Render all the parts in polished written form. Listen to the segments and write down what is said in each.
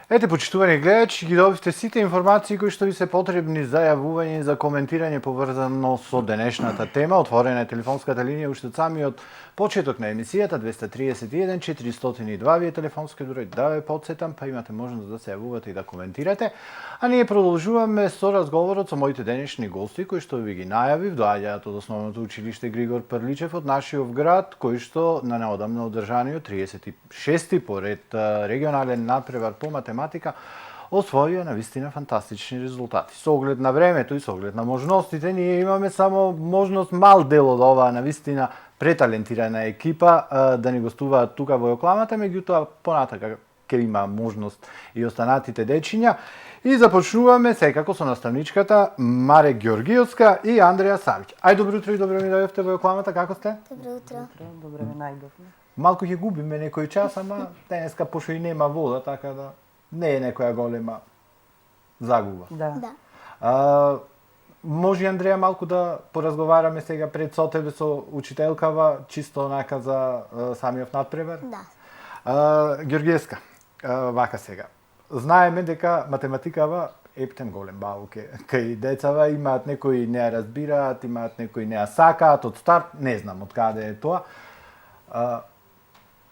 Ете, почитувани гледачи, ги добивте сите информации кои што ви се потребни за јавување и за коментирање поврзано со денешната тема. Отворена е телефонската линија уште од самиот почеток на емисијата 231 402 ви е телефонски број. Да ве потсетам, па имате можност да се јавувате и да коментирате. А ние продолжуваме со разговорот со моите денешни гости кои што ви ги најавив, доаѓаат од Основното училиште Григор Прличев од нашиот град, кој што на неодамна одржаниот 36-ти поред регионален надпревар по математика освоија навистина фантастични резултати. Со оглед на времето и со оглед на можностите, ние имаме само можност мал дел од оваа навистина преталентирана екипа да ни гостуваат тука во Јокламата, меѓутоа понатака ќе има можност и останатите дечиња. И започнуваме секако со наставничката Маре Ѓоргиевска и Андреја Савиќ. Ај, добро утро и добро ми дојдовте во Јокламата, како сте? Добро утро. Добре ме најдовме. Малку ќе губиме некој час, ама денеска пошто и нема вода, така да не е некоја голема загуба. Да. Може Андреја малку да поразговараме сега пред со тебе со учителкава, чисто онака за самиот надпревар? Да. Ѓоргиевска, вака сега. Знаеме дека математикава ептен голем баук е. Кај децава имаат некои не ја разбираат, имаат некои не ја сакаат од старт, не знам од каде е тоа.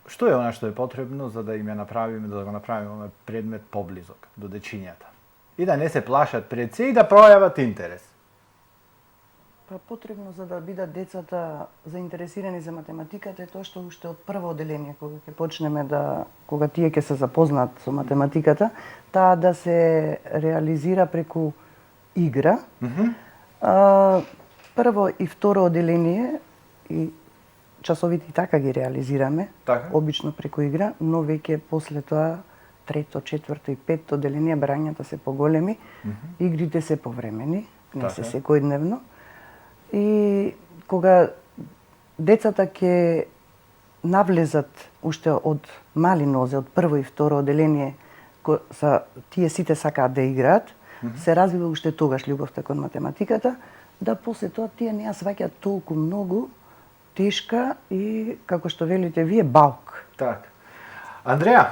Што е она што е потребно за да им ја направиме, да го направиме овој предмет поблизок до дечињата? И да не се плашат пред се и да пројават интерес. Па потребно за да бидат децата заинтересирани за математиката е тоа што уште од прво одделение кога ќе почнеме кога тие ќе се запознаат со математиката, таа да се реализира преку игра. Прво и второ одделение и часовите и така ги реализираме, обично преку игра, но веќе после тоа трето, четврто и петто одделение барањата се поголеми, игрите се повремени, не се секојдневно. И кога децата ќе навлезат уште од мали нозе, од прво и второ одделение, тие сите сакаат да играат, се развива уште тогаш љубовта кон математиката, да после тоа тие не ја сваќаат толку многу тешка и, како што велите вие, баук. Так. Андреја,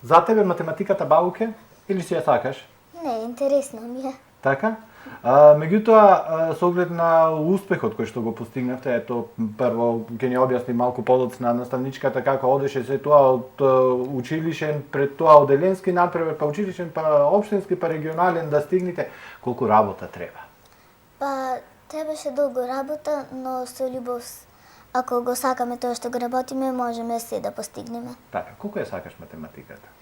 за тебе математиката баук е или си ја сакаш? Не, интересно ми е. Така? Меѓутоа, со оглед на успехот кој што го постигнавте, ето, прво ќе ни објасни малку подоцна наставничката како одеше се тоа од училишен, пред тоа одделенски надпревар, па училишен, па општински, па регионален да стигнете, колку работа треба? Па, требаше долго работа, но со љубов, ако го сакаме тоа што го работиме, можеме се да постигнеме. Така, колку ја сакаш математиката?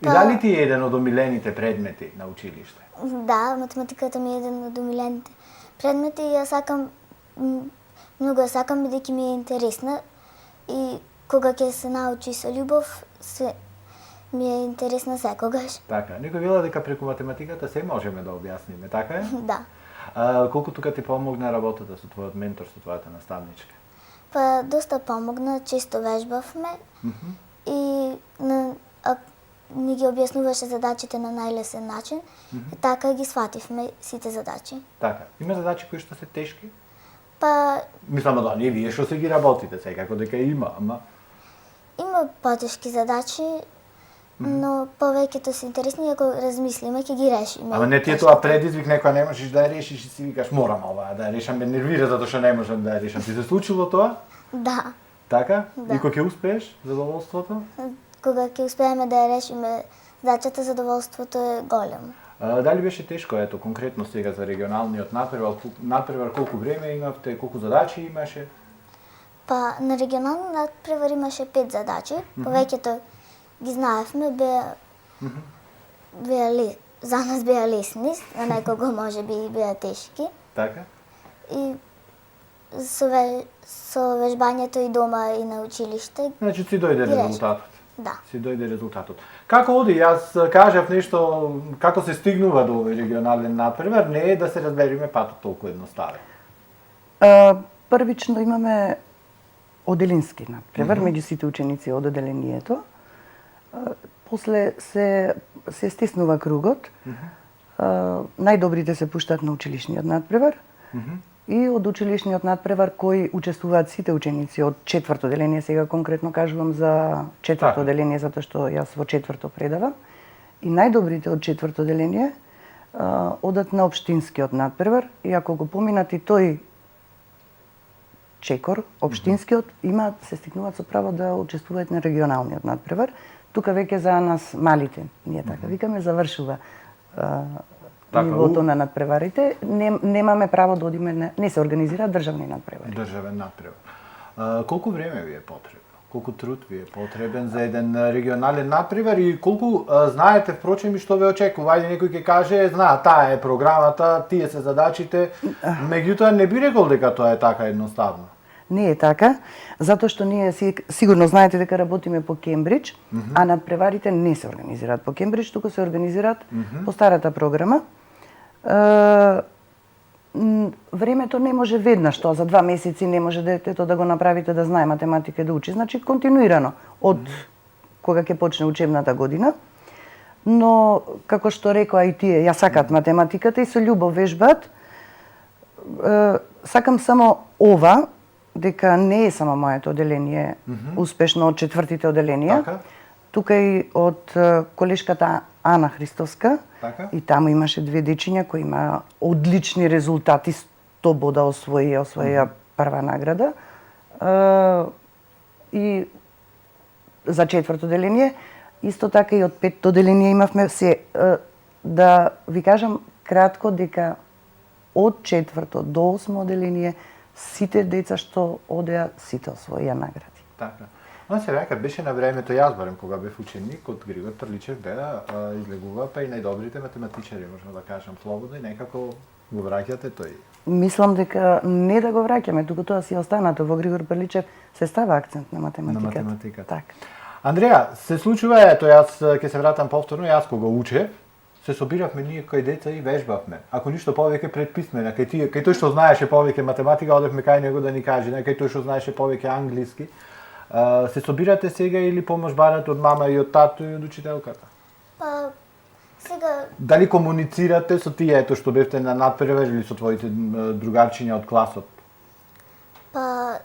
И дали ти е еден од омилените предмети на училиште? Да, математиката ми е еден од омилените предмети и ја сакам, многу ја сакам бидејќи ми е интересна и кога ќе се научи со љубов, ми е интересна секогаш. Така, некој вела дека преку математиката се можеме да објасниме, така е? Да. Колку тука ти помогна работата со твојот ментор, со твојата наставничка? Па, доста помогна, често вежбавме и ни ги објаснуваше задачите на најлесен начин, така ги свативме сите задачи. Така, има задачи кои што се тешки? Па... Мислам да не вие што се ги работите, секако дека има, ама... Има потешки задачи, но повеќето се интересни, ако размислиме, ќе ги решиме. Ама не ти е тоа предизвик, некоја не можеш да ја решиш и си викаш морам оваа да ја решам, ме нервира затоа што не можам да ја решам. Ти се случило тоа? Да. Така? Да. И кога ќе успееш, задоволството? Кога ќе успееме да ја решиме задачата, задоволството е големо. Дали беше тешко, ето, конкретно сега за регионалниот надпревар, колку време имавте, колку задачи имаше? Па, на регионалниот надпревар имаше 5 задачи, повеќето ги знаевме, за нас беа лесни, за некого може би беа тешки. Така? И со вежбањето и дома и на училиште. Значи си дојде резултатот. Да. Си дојде резултатот. Како оди? Јас кажав нешто, како се стигнува до овој регионален надпревар, не е да се разбериме патот толку едноставен. Првично имаме одделински надпревар меѓу сите ученици од одделението. После се стиснува кругот. Најдобрите се пуштаат на училишниот надпревар. И од училишниот надпревар кој учествуваат сите ученици од четврто одделение, сега конкретно кажувам за четврто одделение затоа што јас во четврто предавам. и најдобрите од 4-то оделение одат на општинскиот надпревар и ако го поминат и тој чекор, општинскиот, се стигнуваат со право да учествуваат на регионалниот надпревар. Тука веќе за нас малите, ние така викаме, завршува нивото на надпреварите. Немаме право да одиме, не се организираат државни надпревари. Државен надпревар. Колку време ви е потребно? Колку труд ви е потребен за еден регионален надпревар и колку знаете впрочем и што ве очекува? Ајде некој ќе каже, таа е програмата, тие се задачите, меѓутоа не би рекол дека тоа е така едноставно. Не е така, затоа што ние сигурно знаете дека работиме по Кембридж, а надпреварите не се организираат по Кембридж, туку се организираат по старата програма. Времето не може веднаш, тоа за 2 месеци не може детето да го направите да знае математика и да учи, значи континуирано од кога ќе почне учебната година. Но како што рекоа и тие, ја сакаат математиката и со љубов вежбаат. Сакам само ова, дека не е само моето оделение успешно од 4-тите оделенија. Така? Тука и од колешката Ана Христовска. Така? И таму имаше 2 дечиња кои има одлични резултати, 100 бода освоија прва награда. И за 4-то оделение, исто така и од 5-то оделение имавме да ви кажам кратко дека од 4-то до 8-то оделение сите деца што одеа, сите освоија награди. Така. Но се века беше на времето, јас барем кога бев ученик, од Григор Прличев излегува, па и најдобрите математичари, можам да кажам слободно, и некако го враќате тој. Мислам дека не да го враќаме, туку тоа си останато. Во Григор Прличев се става акцент на математиката. На математиката. Така. Андреја, се случува, ето јас ќе се вратам повторно, јас кога учев, се собиравме ние кај деца и вежбавме. Ако ништо повеќе пред писмена, кај тој што знаеше повеќе математика, одевме кај него да ни каже, кај тој што знаеше повеќе англиски. Се собирате сега или помош барате од мама и од тато и од учителката? Па, сега... Дали комуницирате со тие ето што бевте на надпревар или со твоите другарчиња од класот? Па,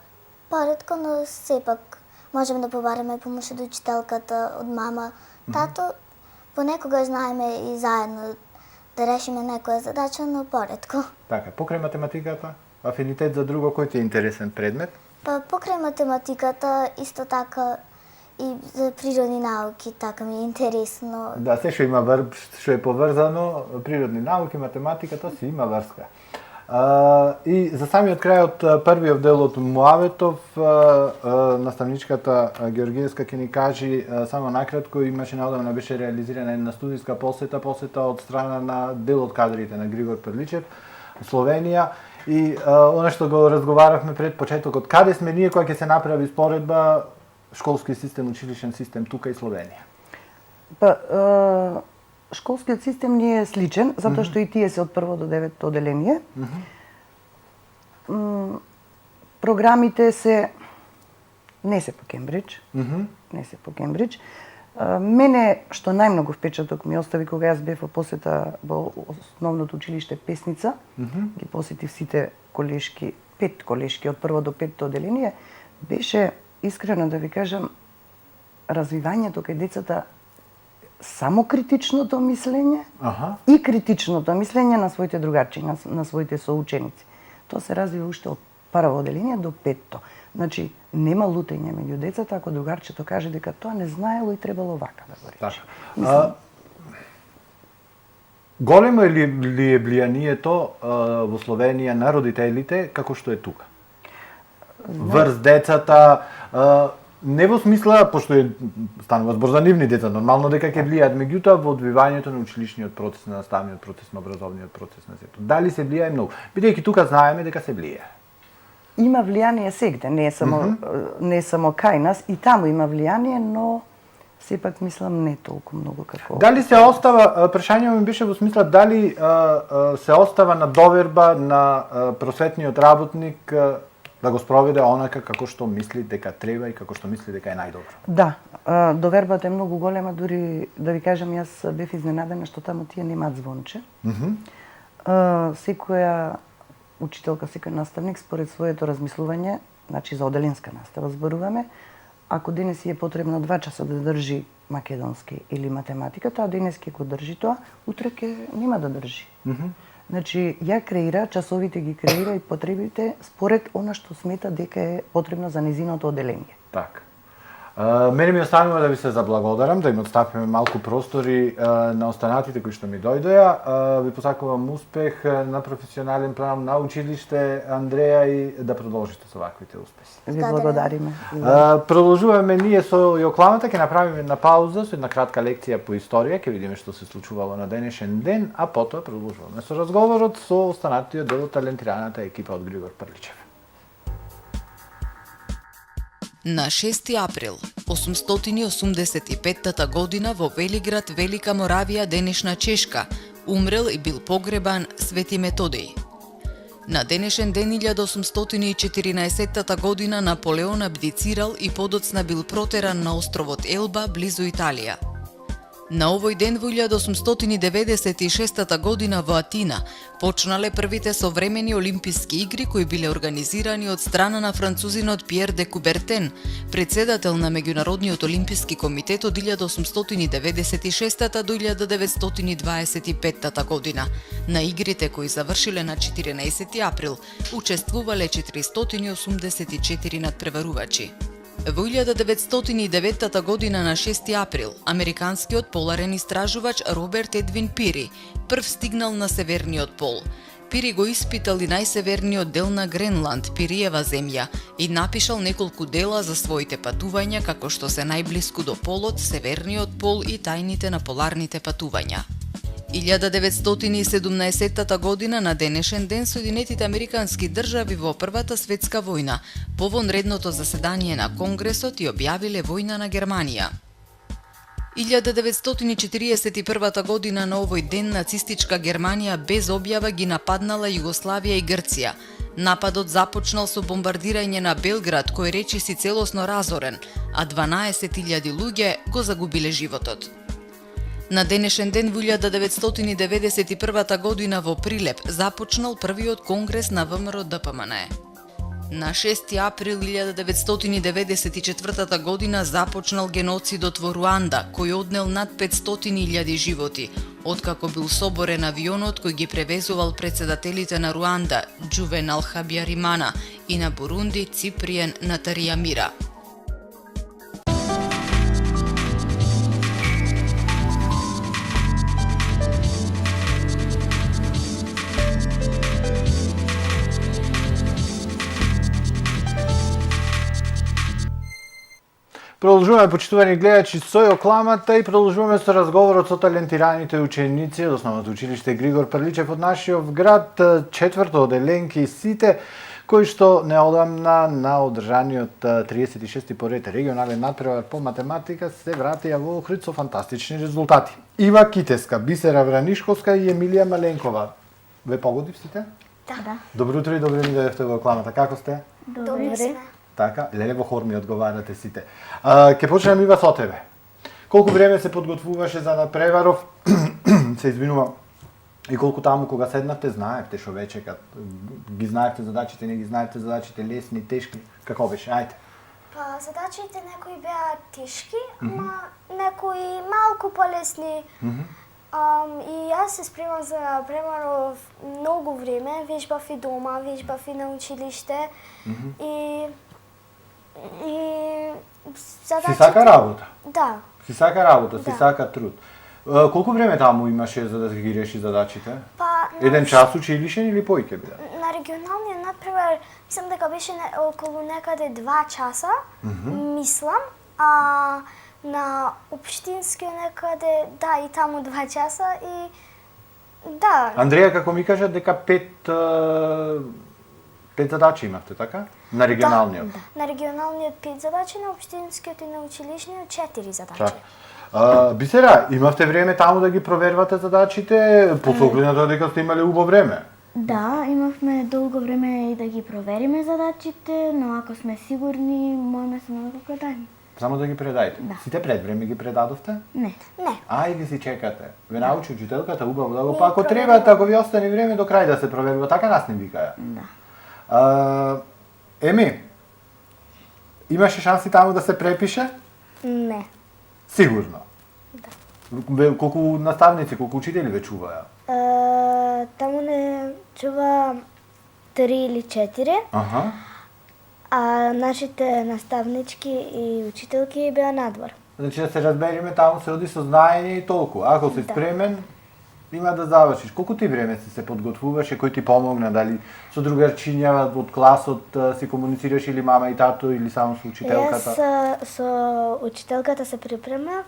поретко, но сепак можеме да побараме помош од учителката, од мама, тато. Понекогаш знаеме и заедно да решиме некоја задача, но поретко. Така, покрај математиката, афинитет за друго, кој ти е интересен предмет? Па покрај математиката, исто така и за природни науки, така ми е интересно. Да, се што има што е поврзано, природни науки, математиката си има врска. И за самиот крај од првиот дел од Муаветов, наставничката Георгиевска ќе ни кажи само накратко, имаше неодамна беше реализирана една студиска посета од страна на дел од кадрите на Григор Прличев, Словенија. И она што го разговаравме пред почетокот, каде сме ние кога ќе се направи споредба школски систем, училишен систем тука и Словенија? Па, школскиот систем не е сличен, затоа што и тие се од 1 до 9 оделение. Програмите не се по Кембридж. Не се по Кембридж. Мене што најмногу впечаток ми остави кога јас бев во посета во основното училиште Песница, ги посетив сите колешки, 5 колешки од 1 до 5 оделение, беше искрено да ви кажам развивањето кај децата само критичното мислење и критичното мислење на своите другарчи, на своите соученици. Тоа се развива уште од прво оделение до 5-то. Значи, нема лутење меѓу децата ако другарчето каже дека тоа не знаело и требало вака да го рече. Големо ли е влијанието во Словенија на родителите како што е тука? Врз децата, не во смисла, пошто станува збор за нивни деца, нормално дека ќе влијаат, меѓутоа во одвивањето на училишниот процес, на наставниот процес, на образовниот процес на сето. Дали се влијае многу? Бидејќи тука знаеме дека се влијае. Има влијание сегде, не е само кај нас, и таму има влијание, но сепак мислам не толку многу како... Дали се остава, прашањето ми беше во смисла, дали се остава на доверба на просветниот работник да го спроведе онака како што мисли дека треба и како што мисли дека е најдобро? Да, довербата е многу голема, дури да ви кажам, јас бев изненадена што таму тие немаат звонче. Секоја учителка, секој наставник според своето размислување, значи за оделенска настава зборуваме, ако денес е потребно 2 часа да држи македонски или математика, таа денес ќе го држи тоа, утре ќе нема да држи. Значи, ја креира, часовите ги креира и потребите според она што смета дека е потребно за незиното оделение. Така. Мене ми останува да ви се заблагодарам, да им отстапиме малку простори на останатите кои што ми дојдоја. Ви посакувам успех на професионален план на училиште, Андреја, и да продолжите со ваквите успеси. Ви благодариме. Продолжуваме ние со Јокламата, ќе направиме една пауза со една кратка лекција по историја, ќе видиме што се случувало на денешен ден, а потоа продолжуваме со разговорот со останатиот дел од талентираната екипа од Григор Прличев. На 6 април 885 година во Велиград, Велика Моравија, денешна Чешка, умрел и бил погребан Свети Методеј. На денешен ден 1814 година Наполеон абдицирал и подоцна бил протеран на островот Елба близу Италија. На овој ден во 1896 година во Атина почнале првите современи олимписки игри кои биле организирани од страна на французинот Пиер де Кубертен, председател на Меѓународниот олимписки комитет од 1896 до 1925 година. На игрите кои завршиле на 14 април учествувале 484 надпреварувачи. Во 1909 година на 6 април, американскиот поларен истражувач Роберт Едвин Пири прв стигнал на северниот пол. Пири го испитал и најсеверниот дел на Гренланд, Пириева земја, и напишал неколку дела за своите патувања како што се најблиску до полот, северниот пол и тајните на поларните патувања. 1917 година на денешен ден Соединетите Американски држави во Првата светска војна по вонредното заседание на Конгресот и објавиле војна на Германија. 1941 година на овој ден нацистичка Германија без објава ги нападнала Југославија и Грција. Нападот започнал со бомбардирање на Белград, кој речиси целосно разорен, а 12.000 луѓе го загубиле животот. На денешен ден во 1991 година во Прилеп започнал првиот конгрес на ВМРО ДПМНЕ. На 6 април 1994 година започнал геноцидот во Руанда, кој однел над 500.000 животи, откако бил соборен авионот кој ги превезувал председателите на Руанда, Джувенал Хабјаримана, и на Бурунди, Циприен Натаријамира. Продолжуваме, почитувани гледачи, со Јокламата и продолжуваме со разговорот со талентираните ученици од Основното училиште Григор Прличев од нашиот град, четврто оделенки сите, кои што неодамна на одржаниот 36-ти поред регионален надпревар по математика се вратија во Охрид со фантастични резултати. Ива Китеска, Бисера Вранишковска и Емилија Маленкова. Ве погодив сите? Да. Добро утро и добре ми дојдовте во Јокламата. Како сте? Добре сме. Така, леле во хор ми одговарате сите. Ке почнем Ива со тебе. Колку време се подготвуваше за надпреваров? Се извинувам. И колку таму кога седнавте, знаевте што веќе ги знаевте задачите, не ги знаевте задачите, лесни, тешки, како беше? Ајде. Па задачите некои беа тешки, ама некои малку полесни. И јас се спремам за надпреваров многу време, вежбав и дома, вежбав и на училиште. И задачите... Си сака работа? Да. Си сака работа, си сака труд. Колку време таму имаше за да ги реши задачите? Па, Еден час училишен или поиќе биле? на регионалниот надпревар, мислам дека беше околу некаде 2 часа, мислам, а на општинскиот некаде, да, и таму 2 часа и да. Андреја, како ми кажа дека 5 задачи имавте, така? На регионалниот? Да. На регионалниот 5 задачи, на општинскиот и на училишниот 4 задачи. Так. Бисера, имавте време таму да ги провервате задачите, по оглед на тоа дека сте имале убаво време? Да, имавме долго време и да ги провериме задачите, но ако сме сигурни, можеме само да го предајме. Само да ги предајте? Да. Сите пред време ги предадовте? Не. Не. Ајде си чекате. Ве научи учителката убаво да го, па ако треба, ако ви остане време до крај да се проверува, така нас не викаја. Да. Еми, Имаше шанси таму да се препише? Не. Сигурно. Да. Колку наставници, колку учители ве чуваја? Таму не чува 3 или 4, Аха. а нашите наставнички и учителки беа надвор. Значи да се разбериме, таму се оди со знаење и толку. Ако си спремен, има да завршиш. Колку ти време се подготвуваше, кој ти помогна, дали со другарчиња од класот си комуницираш или мама и тато или само со учителката? Јас со учителката се припремав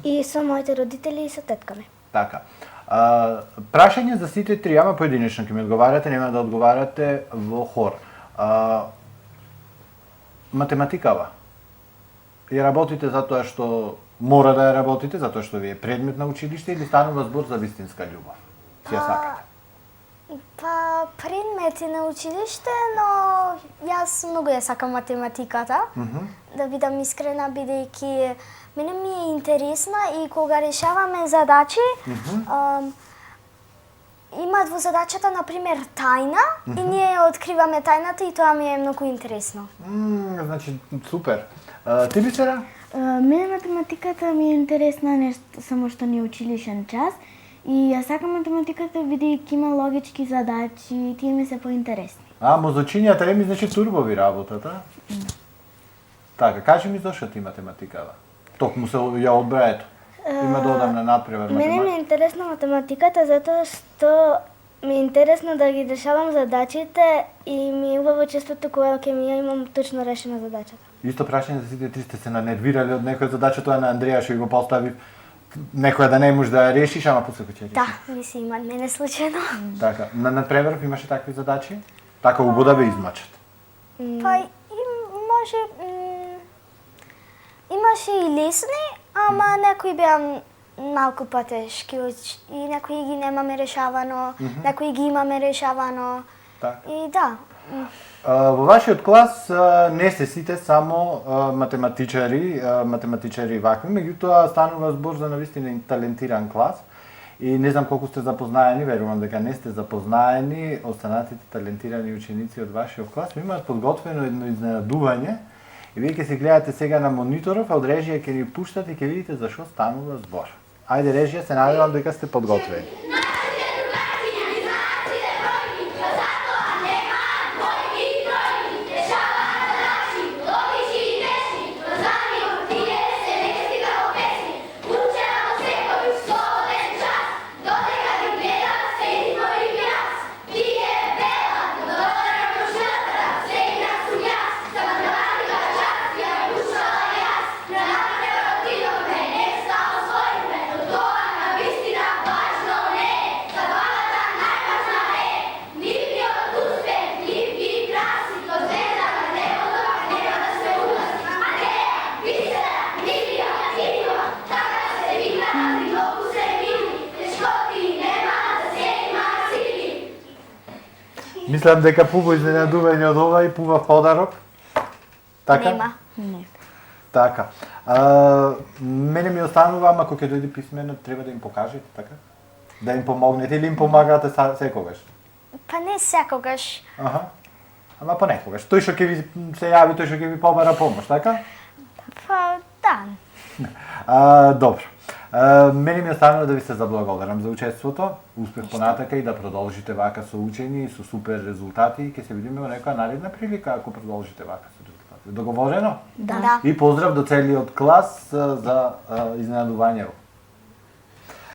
и со моите родители и со тетка ми. Така. Прашање за сите три, ама поединечно ќе ми одговарате, нема да одговарате во хор. Математикава. Ја работите затоа што мора да ја работите, затоа што ви е предмет на училиште или станува збор за вистинска љубов? Си ја сакате? Па, предмети на училиште, но јас многу ја сакам математиката. Да бидам искрена, бидејќи мене ми е интересна и кога решаваме задачи, имаат во задачата, например, тајна и ние ја откриваме тајната и тоа ми е многу интересно. Значи, супер. Ти би Сера? Мене математиката ми е интересна не само што ни е училишен час и ја сакам математиката бидејќи има логички задачи и тие ми се поинтересни. Мозочињата еми, значи турбови работата? Така, кажи ми зошто ти математикава? Токму се ја одбра, ето. Има да одам на надпревар Мене ми е интересна математиката затоа што ми е интересно да ги решавам задачите и ми е убаво честото кога ќе ми ја имам точно решена задачата. Исто прашање за сите три, сте се нанервирали од некоја задача, тоа на Андреја што го постави некоја да не можеш да ја решиш, ама после ќе решиш. Да, мисли има мене случајно. Така, на надпревар имаше такви задачи? Така убаво да ве измачат. Па имаше и лесни, ама некои беа малку потешки и некои ги немаме решавано, некои ги имаме решавано. Така. И да. Во вашиот клас не се сите само математичари вакви, меѓутоа станува збор за навистина талентиран клас. И не знам колку сте запознаени, верувам дека не сте запознаени, останатите талентирани ученици од вашиот клас имаат подготвено едно изненадување. И вие ќе се гледате сега на мониторов, а од режија ќе ни пуштат и ќе видите за што станува збор. Ајде режија, се надевам дека сте подготвени. Мислам дека пубо изненадување од ова и пува подарок. Така? Нема. Не. Така. Мене ми останува, ама кога ќе дојде писмено, треба да им покажете, така? Да им помогнете или им помагате секогаш? Па не секогаш. Аха. Ама понекогаш. Тој што ќе ви се јави, тој што ќе ви побара помош, така? Па да. Добро. Мене ми останува да ви се заблагодарам за учеството, успех понатака и да продолжите вака со учење и со супер резултати и ќе се видиме во некоја наредна прилика ако продолжите вака со резултати. Договорено? Да. И поздрав до целиот клас за изненадувањето.